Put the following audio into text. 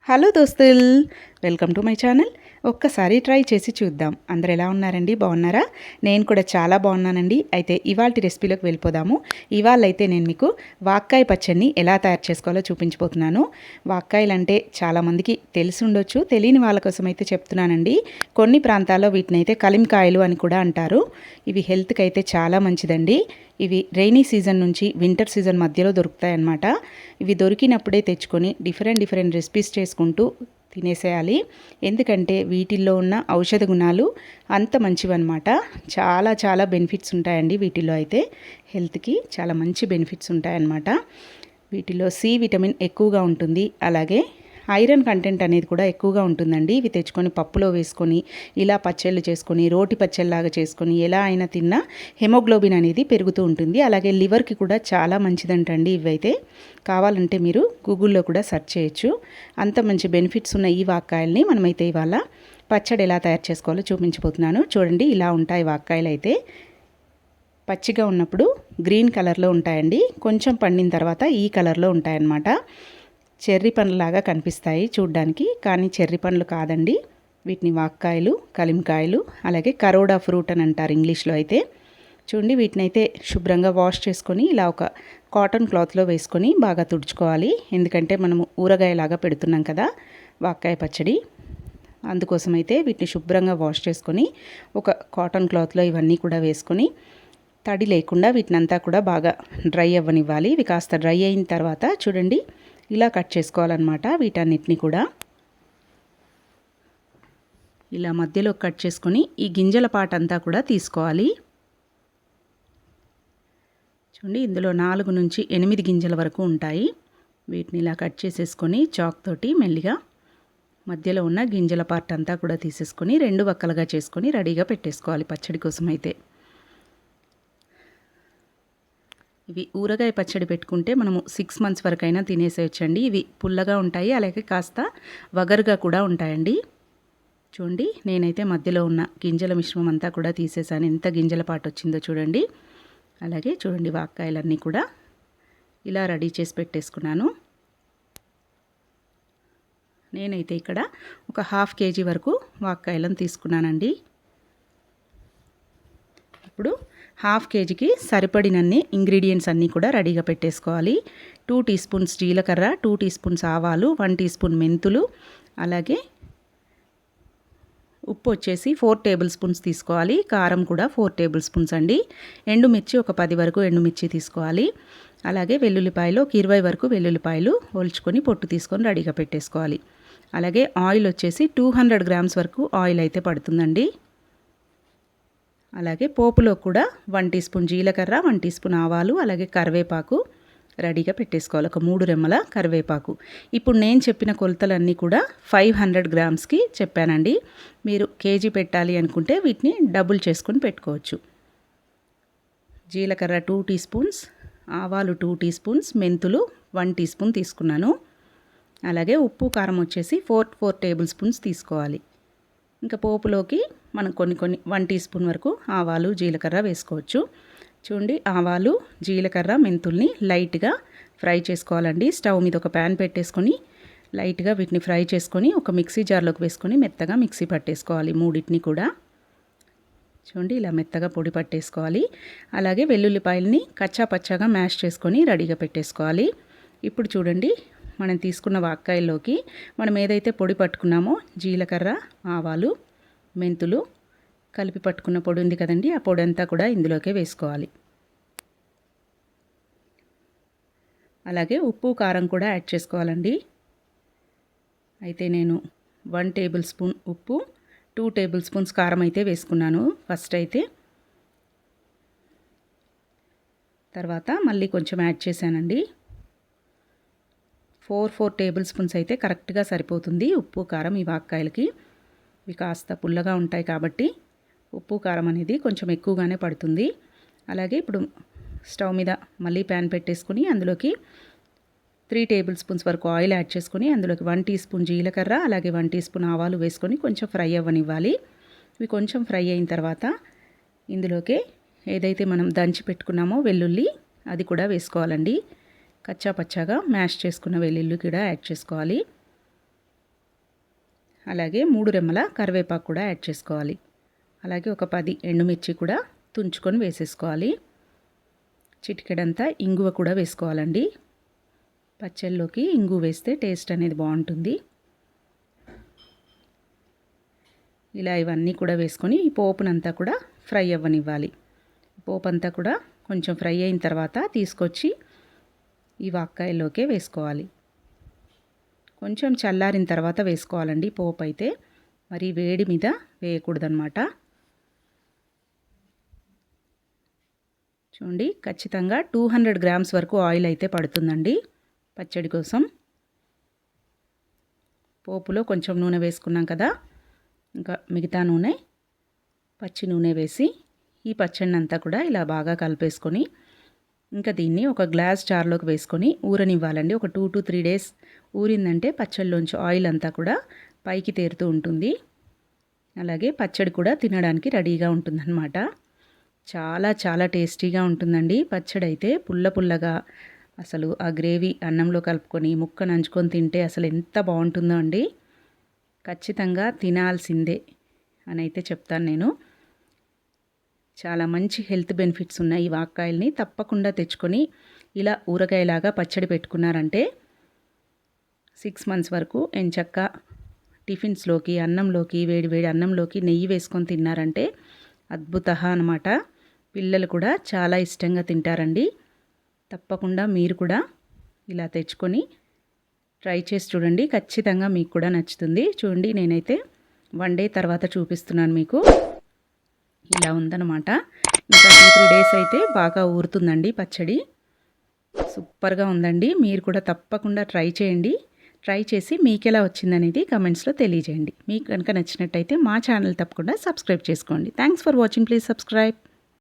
Hello దోస్తుల్, welcome to my channel. ఒక్కసారి try చేసి చూద్దాం. అందరు ఎలా ఉన్నారండి? బాగున్నారా? నేను కూడా చాలా బాగున్నానండి. అయితే ఇవాల్టి రెసిపీలోకి వెళ్ళిపోదాము. ఇవాళ అయితే నేను మీకు వాక్కాయ పచ్చడిని ఎలా తయారు చేసుకోవాలో చూపించబోతున్నాను. వాక్కాయలు అంటే చాలామందికి తెలిసి ఉండొచ్చు, తెలియని వాళ్ళ కోసం అయితే చెప్తున్నానండి. కొన్ని ప్రాంతాల్లో వీటిని అయితే కలింకాయలు అని కూడా అంటారు. ఇవి హెల్త్కి అయితే చాలా మంచిదండి. ఇవి రైనీ సీజన్ నుంచి వింటర్ సీజన్ మధ్యలో దొరుకుతాయి అన్నమాట. ఇవి దొరికినప్పుడే తెచ్చుకొని డిఫరెంట్ రెసిపీస్ చేసుకుంటూ తినేసేయాలి. ఎందుకంటే వీటిల్లో ఉన్న ఔషధ గుణాలు అంత మంచివన్నమాట. చాలా బెనిఫిట్స్ ఉంటాయండి వీటిల్లో. అయితే హెల్త్కి చాలా మంచి బెనిఫిట్స్ ఉంటాయన్నమాట. వీటిలో సి విటమిన్ ఎక్కువగా ఉంటుంది. అలాగే ఐరన్ కంటెంట్ అనేది కూడా ఎక్కువగా ఉంటుందండి. ఇవి తెచ్చుకొని పప్పులో వేసుకొని ఇలా పచ్చళ్ళు చేసుకొని రోటి పచ్చళ్ళలాగా చేసుకొని ఎలా అయినా తిన్నా హెమోగ్లోబిన్ అనేది పెరుగుతూ ఉంటుంది. అలాగే లివర్కి కూడా చాలా మంచిదంటండి. ఇవైతే కావాలంటే మీరు గూగుల్లో కూడా సెర్చ్ చేయొచ్చు. అంత మంచి బెనిఫిట్స్ ఉన్న ఈ వాక్కాయల్ని మనమైతే ఇవాళ పచ్చడి ఎలా తయారు చేసుకోవాలో చూపించబోతున్నాను. చూడండి, ఇలా ఉంటాయి వాక్కాయలు. అయితే పచ్చిగా ఉన్నప్పుడు గ్రీన్ కలర్లో ఉంటాయండి. కొంచెం పండిన తర్వాత ఈ కలర్లో ఉంటాయన్నమాట. చెర్రీ పండ్లలాగా కనిపిస్తాయి చూడ్డానికి, కానీ చెర్రీ పండ్లు కాదండి. వీటిని వాక్కాయలు, కలింకాయలు, అలాగే కరోడా ఫ్రూట్ అని అంటారు ఇంగ్లీష్లో. అయితే చూడండి, వీటిని అయితే శుభ్రంగా వాష్ చేసుకొని ఇలా ఒక కాటన్ క్లాత్లో వేసుకొని బాగా తుడుచుకోవాలి. ఎందుకంటే మనము ఊరగాయలాగా పెడుతున్నాం కదా వాక్కాయ పచ్చడి, అందుకోసం అయితే వీటిని శుభ్రంగా వాష్ చేసుకొని ఒక కాటన్ క్లాత్లో ఇవన్నీ కూడా వేసుకొని తడి లేకుండా వీటిని అంతా కూడా బాగా డ్రై అవ్వనివ్వాలి. ఇవి కాస్త డ్రై అయిన తర్వాత చూడండి ఇలా కట్ చేసుకోవాలన్నమాట. వీటన్నిటిని కూడా ఇలా మధ్యలో కట్ చేసుకొని ఈ గింజల పాట అంతా కూడా తీసుకోవాలి. చూడండి, ఇందులో 4 నుంచి 8 గింజల వరకు ఉంటాయి. వీటిని ఇలా కట్ చేసేసుకొని చాక్ తోటి మెల్లిగా మధ్యలో ఉన్న గింజల పార్ట్ అంతా కూడా తీసేసుకొని 2 వక్కలుగా చేసుకొని రెడీగా పెట్టేసుకోవాలి పచ్చడి కోసం. అయితే ఇవి ఊరగాయ పచ్చడి పెట్టుకుంటే మనము 6 మంత్స్ వరకైనా తినేసేయచ్చండి. ఇవి పుల్లగా ఉంటాయి, అలాగే కాస్త వగరుగా కూడా ఉంటాయండి. చూడండి, నేనైతే మధ్యలో ఉన్న గింజల మిశ్రమం అంతా కూడా తీసేసాను. ఎంత గింజల పాటు వచ్చిందో చూడండి. అలాగే చూడండి, వాక్కాయలన్నీ కూడా ఇలా రెడీ చేసి పెట్టేసుకున్నాను. నేనైతే ఇక్కడ ఒక 1/2 kg వరకు వాక్కాయలను తీసుకున్నానండి. ఇప్పుడు 1/2 kgకి సరిపడినన్ని ఇంగ్రీడియంట్స్ అన్నీ కూడా రెడీగా పెట్టేసుకోవాలి. 2 టీ స్పూన్స్ జీలకర్ర, 2 టీ స్పూన్స్ ఆవాలు, 1 టీ స్పూన్ మెంతులు, అలాగే ఉప్పు వచ్చేసి 4 టేబుల్ స్పూన్స్ తీసుకోవాలి. కారం కూడా 4 టేబుల్ స్పూన్స్ అండి. ఎండుమిర్చి ఒక 10 వరకు ఎండుమిర్చి తీసుకోవాలి. అలాగే వెల్లుల్లిపాయలు ఒక 20 వరకు వెల్లుల్లిపాయలు ఒలుచుకొని పొట్టు తీసుకొని రెడీగా పెట్టేసుకోవాలి. అలాగే ఆయిల్ వచ్చేసి 200 గ్రామ్స్ వరకు ఆయిల్ అయితే పడుతుందండి. అలాగే పోపులో కూడా 1 టీ స్పూన్ జీలకర్ర, 1 టీ స్పూన్ ఆవాలు, అలాగే కరివేపాకు రెడీగా పెట్టేసుకోవాలి. ఒక 3 రెమ్మల కరివేపాకు. ఇప్పుడు నేను చెప్పిన కొలతలన్నీ కూడా 500 గ్రామ్స్కి చెప్పానండి. మీరు కేజీ పెట్టాలి అనుకుంటే వీటిని డబుల్ చేసుకొని పెట్టుకోవచ్చు. జీలకర్ర 2 టీ స్పూన్స్, ఆవాలు 2 టీ స్పూన్స్, మెంతులు 1 టీ స్పూన్ తీసుకున్నాను. అలాగే ఉప్పు కారం వచ్చేసి 4 టేబుల్ స్పూన్స్ తీసుకోవాలి. ఇంకా పోపులోకి మనం కొన్ని 1 టీ స్పూన్ వరకు ఆవాలు, జీలకర్ర వేసుకోవచ్చు. చూడండి, ఆవాలు, జీలకర్ర, మెంతుల్ని లైట్గా ఫ్రై చేసుకోవాలండి. స్టవ్ మీద ఒక ప్యాన్ పెట్టేసుకొని లైట్గా వీటిని ఫ్రై చేసుకొని ఒక మిక్సీ జార్లోకి వేసుకొని మెత్తగా మిక్సీ పట్టేసుకోవాలి. మూడింటిని కూడా చూడండి ఇలా మెత్తగా పొడి పట్టేసుకోవాలి. అలాగే వెల్లుల్లిపాయలని కచ్చా పచ్చాగా మ్యాష్ చేసుకొని రెడీగా పెట్టేసుకోవాలి. ఇప్పుడు చూడండి, మనం తీసుకున్న వాక్కాయల్లోకి మనం ఏదైతే పొడి పట్టుకున్నామో జీలకర్ర, ఆవాలు, మెంతులు కలిపి పట్టుకున్న పొడి ఉంది కదండి, ఆ పొడి అంతా కూడా ఇందులోకే వేసుకోవాలి. అలాగే ఉప్పు కారం కూడా యాడ్ చేసుకోవాలండి. అయితే నేను 1 టేబుల్ స్పూన్ ఉప్పు, 2 టేబుల్ స్పూన్స్ కారం అయితే వేసుకున్నాను ఫస్ట్. అయితే తర్వాత మళ్ళీ కొంచెం యాడ్ చేశానండి. 4 టేబుల్ స్పూన్స్ అయితే కరెక్ట్గా సరిపోతుంది ఉప్పు కారం ఈ వాక్కాయలకి. ఇవి కాస్త పుల్లగా ఉంటాయి కాబట్టి ఉప్పు కారం అనేది కొంచెం ఎక్కువగానే పడుతుంది. అలాగే ఇప్పుడు స్టవ్ మీద మళ్ళీ ప్యాన్ పెట్టేసుకొని అందులోకి 3 టేబుల్ స్పూన్స్ వరకు ఆయిల్ యాడ్ చేసుకొని అందులోకి 1 టీ స్పూన్ జీలకర్ర, అలాగే 1 టీ స్పూన్ ఆవాలు వేసుకొని కొంచెం ఫ్రై అవ్వనివ్వాలి. ఇవి కొంచెం ఫ్రై అయిన తర్వాత ఇందులోకి ఏదైతే మనం దంచి పెట్టుకున్నామో వెల్లుల్లి అది కూడా వేసుకోవాలండి. కచ్చా పచ్చాగా మ్యాష్ చేసుకున్న వెల్లుల్లి కూడా యాడ్ చేసుకోవాలి. అలాగే 3 రెమ్మల కరివేపాకు కూడా యాడ్ చేసుకోవాలి. అలాగే ఒక 10 ఎండుమిర్చి కూడా తుంచుకొని వేసేసుకోవాలి. చిటికెడంతా ఇంగువ కూడా వేసుకోవాలండి. పచ్చళ్ళలోకి ఇంగువ వేస్తే టేస్ట్ అనేది బాగుంటుంది. ఇలా ఇవన్నీ కూడా వేసుకొని ఈ పోపునంతా కూడా ఫ్రై అవ్వనివ్వాలి. పోపు అంతా కూడా కొంచెం ఫ్రై అయిన తర్వాత తీసుకొచ్చి ఈ వాక్కాయల్లోకే వేసుకోవాలి. కొంచెం చల్లారిన తర్వాత వేసుకోవాలండి పోపు అయితే, మరి వేడి మీద వేయకూడదన్నమాట. చూడండి, ఖచ్చితంగా 200 గ్రామ్స్ వరకు ఆయిల్ అయితే పడుతుందండి పచ్చడి కోసం. పోపులో కొంచెం నూనె వేసుకున్నాం కదా, ఇంకా మిగతా నూనె పచ్చి నూనె వేసి ఈ పచ్చడిని అంతా కూడా ఇలా బాగా కలిపేసుకొని ఇంకా దీన్ని ఒక గ్లాస్ జార్లోకి వేసుకొని ఊరనివ్వాలండి. ఒక 2 to 3 days ఊరిందంటే పచ్చడిలోంచి ఆయిల్ అంతా కూడా పైకి తేరుతూ ఉంటుంది. అలాగే పచ్చడి కూడా తినడానికి రెడీగా ఉంటుందన్నమాట. చాలా చాలా టేస్టీగా ఉంటుందండి పచ్చడి అయితే. పుల్ల పుల్లగా అసలు ఆ గ్రేవీ అన్నంలో కలుపుకొని ముక్క నంచుకొని తింటే అసలు ఎంత బాగుంటుందో అండి. ఖచ్చితంగా తినాల్సిందే అని అయితే చెప్తాను నేను. చాలా మంచి హెల్త్ బెనిఫిట్స్ ఉన్నాయి ఈ వాక్కాయల్ని. తప్పకుండా తెచ్చుకొని ఇలా ఊరగాయలాగా పచ్చడి పెట్టుకున్నారంటే 6 months వరకు ఎంచక్కా టిఫిన్స్లోకి, అన్నంలోకి, వేడి వేడి అన్నంలోకి నెయ్యి వేసుకొని తిన్నారంటే అద్భుతః అన్నమాట. పిల్లలు కూడా చాలా ఇష్టంగా తింటారండి. తప్పకుండా మీరు కూడా ఇలా తెచ్చుకొని ట్రై చేసి చూడండి. ఖచ్చితంగా మీకు కూడా నచ్చుతుంది. చూడండి, నేనైతే 1 day తర్వాత చూపిస్తున్నాను మీకు. ఇలా ఉందన్నమాట. ఇంకా 2-3 days అయితే బాగా ఊరుతుందండి పచ్చడి. సూపర్గా ఉందండి. మీరు కూడా తప్పకుండా ట్రై చేయండి. ట్రై చేసి మీకు ఎలా వచ్చిందనేది కమెంట్స్లో తెలియజేయండి. మీకు కనుక నచ్చినట్టయితే మా ఛానల్ తప్పకుండా సబ్స్క్రైబ్ చేసుకోండి. Thanks for watching. Please subscribe.